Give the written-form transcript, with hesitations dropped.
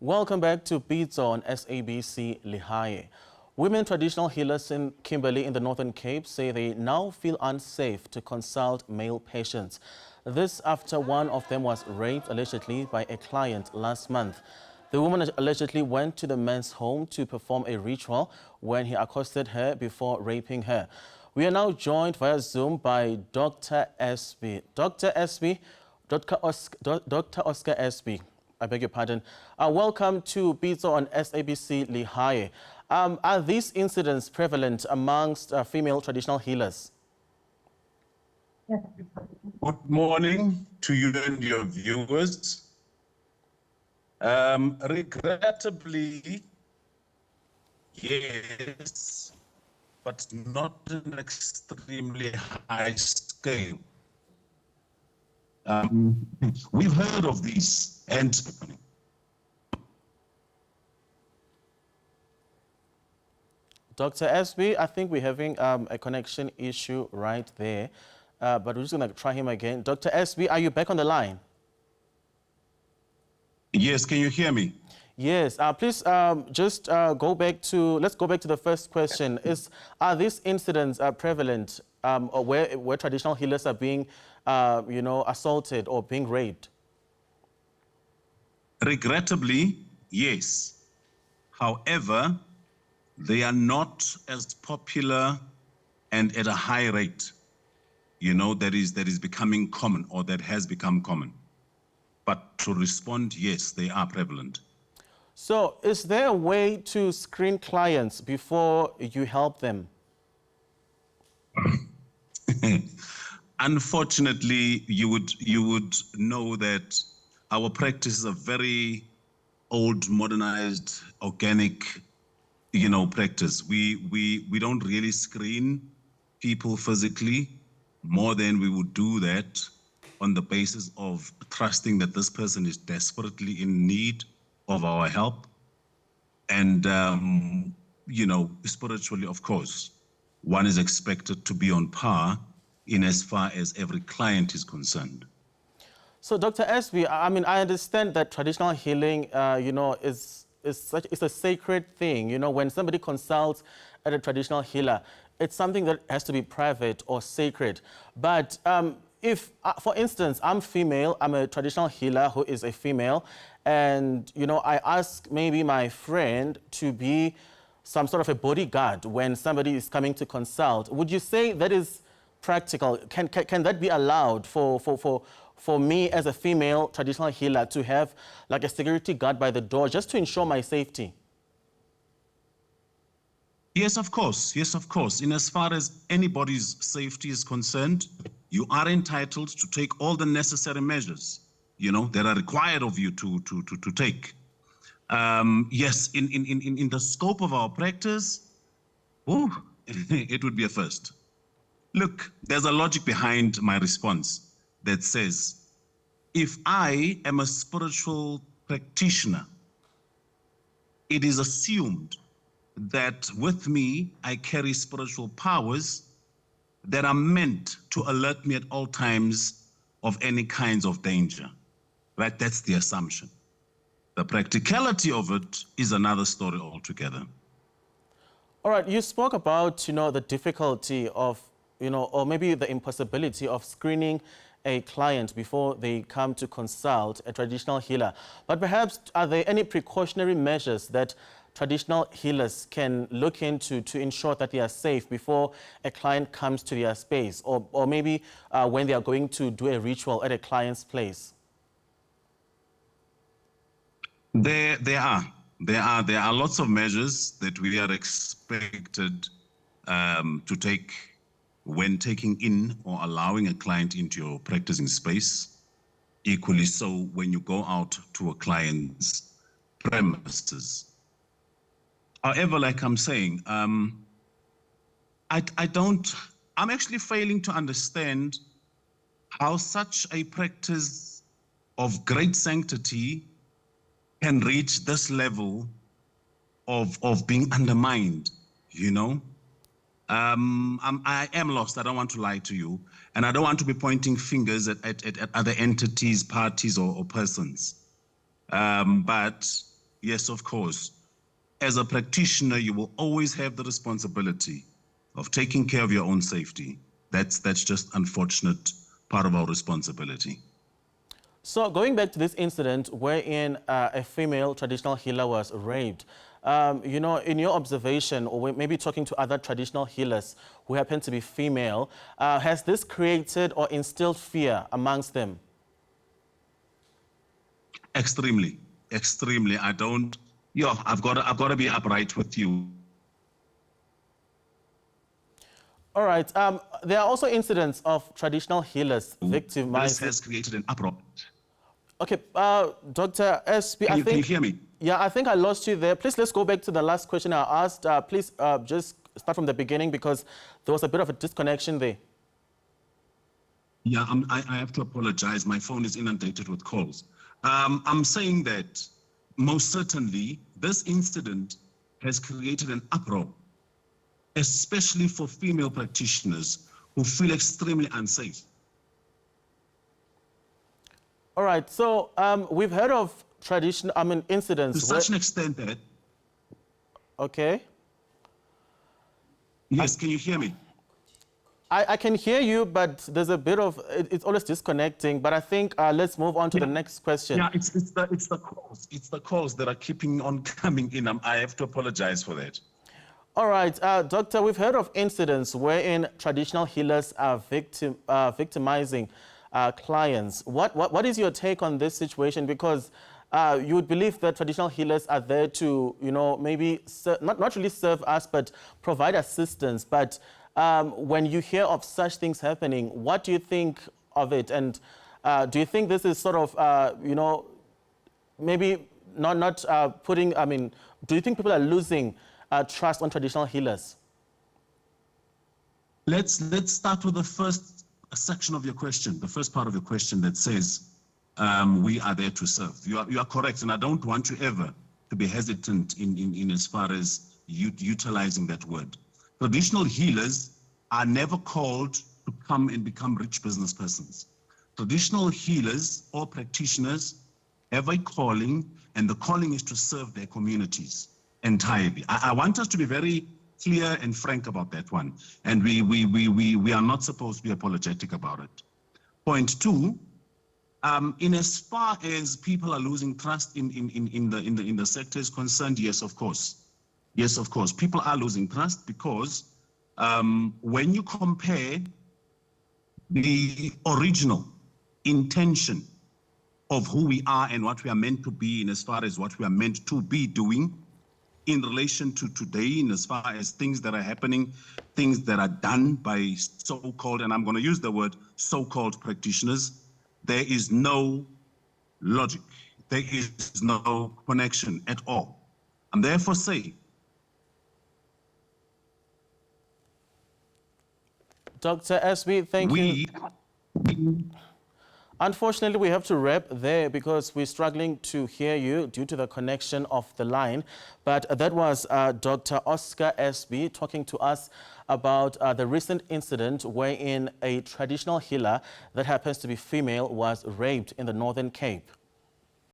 Welcome back to Pitso on SABC Lehae. Women traditional healers in Kimberley in the Northern Cape say they now feel unsafe to consult male patients. This after one of them was raped allegedly by a client last month. The woman allegedly went to the man's home to perform a ritual when he accosted her before raping her. We are now joined via Zoom by Dr. SB. Dr. SB, Dr. Oscar SB. I beg your pardon. Welcome to Pitso on SABC Lehae. Are these incidents prevalent amongst female traditional healers? Good morning to you and your viewers. Regrettably, yes, but not an extremely high scale. We've heard of these, and Dr. SB, I think we're having a connection issue right there, but we're just going to try him again. Dr. SB, are you back on the line? yes, can you hear me? Yes, please let's go back to the first question. Are these incidents prevalent where traditional healers are being, assaulted or being raped? Regrettably, yes. However, they are not as popular and at a high rate, that is becoming common or that has become common. But to respond, yes, they are prevalent. So is there a way to screen clients before you help them? Unfortunately, you would know that our practice is a very old, modernized, organic, practice. We don't really screen people physically more than we would do that on the basis of trusting that this person is desperately in need of our help. And, spiritually, of course, one is expected to be on par in as far as every client is concerned. So, Dr. SB, I understand that traditional healing, it's a sacred thing. When somebody consults at a traditional healer, it's something that has to be private or sacred. But if, for instance, I'm female, I'm a traditional healer who is a female, and, I ask maybe my friend to be some sort of a bodyguard when somebody is coming to consult, would you say that is practical? Can that be allowed for me as a female traditional healer to have like a security guard by the door just to ensure my safety? Yes, of course. Yes, of course. In as far as anybody's safety is concerned, you are entitled to take all the necessary measures, that are required of you to take. Yes, in the scope of our practice, it would be a first. Look, there's a logic behind my response that says, if I am a spiritual practitioner, it is assumed that with me, I carry spiritual powers that are meant to alert me at all times of any kinds of danger, right? That's the assumption. The practicality of it is another story altogether. All right, you spoke about, the difficulty of, or maybe the impossibility of screening a client before they come to consult a traditional healer. But perhaps, are there any precautionary measures that traditional healers can look into to ensure that they are safe before a client comes to their space, or maybe when they are going to do a ritual at a client's place? There are lots of measures that we are expected to take when taking in or allowing a client into your practicing space. Equally so when you go out to a client's premises. However, like I'm saying, I'm actually failing to understand how such a practice of great sanctity can reach this level of being undermined, I am lost. I don't want to lie to you. And I don't want to be pointing fingers at other entities, parties, or persons. But, Yes, of course. As a practitioner, you will always have the responsibility of taking care of your own safety. That's just unfortunate part of our responsibility. So going back to this incident wherein a female traditional healer was raped, you know, in your observation, or maybe talking to other traditional healers who happen to be female, has this created or instilled fear amongst them? Extremely, extremely. I've got to be upright with you. All right. There are also incidents of traditional healers victimized. This has created an uproar. Okay, Dr. SB, Can you hear me? Yeah, I think I lost you there. Please, let's go back to the last question I asked. Please just start from the beginning because there was a bit of a disconnection there. Yeah, I have to apologize. My phone is inundated with calls. I'm saying that most certainly this incident has created an uproar, especially for female practitioners who feel extremely unsafe. All right, so we've heard of incidents. To such an extent that... Okay. Yes, can you hear me? I can hear you, but there's a bit of, it's always disconnecting, but I think let's move on to the next question. Yeah, it's the calls that are keeping on coming in. I have to apologize for that. All right, Doctor, we've heard of incidents wherein traditional healers are victimizing clients. What is your take on this situation? Because you would believe that traditional healers are there to, you know, maybe not really serve us, but provide assistance. But when you hear of such things happening, what do you think of it? And do you think this is sort of, you know, maybe not putting, do you think people are losing trust on traditional healers? Let's start with the first section of your question, the first part of your question that says, we are there to serve. You are correct, and I don't want you ever to be hesitant in as far as utilizing that word. Traditional healers are never called to come and become rich business persons. Traditional healers or practitioners have a calling, and the calling is to serve their communities entirely. I want us to be very clear and frank about that one, and we are not supposed to be apologetic about it. Point two, in as far as people are losing trust in the sector is concerned, yes, of course. Yes, of course. People are losing trust because when you compare the original intention of who we are and what we are meant to be, in as far as what we are meant to be doing in relation to today, in as far as things that are happening, things that are done by so-called, and I'm going to use the word so-called practitioners, there is no logic. There is no connection at all. And therefore say, Dr. SB, thank you. Unfortunately, we have to wrap there because we're struggling to hear you due to the connection of the line. But that was Dr. Oscar SB talking to us about the recent incident wherein a traditional healer that happens to be female was raped in the Northern Cape.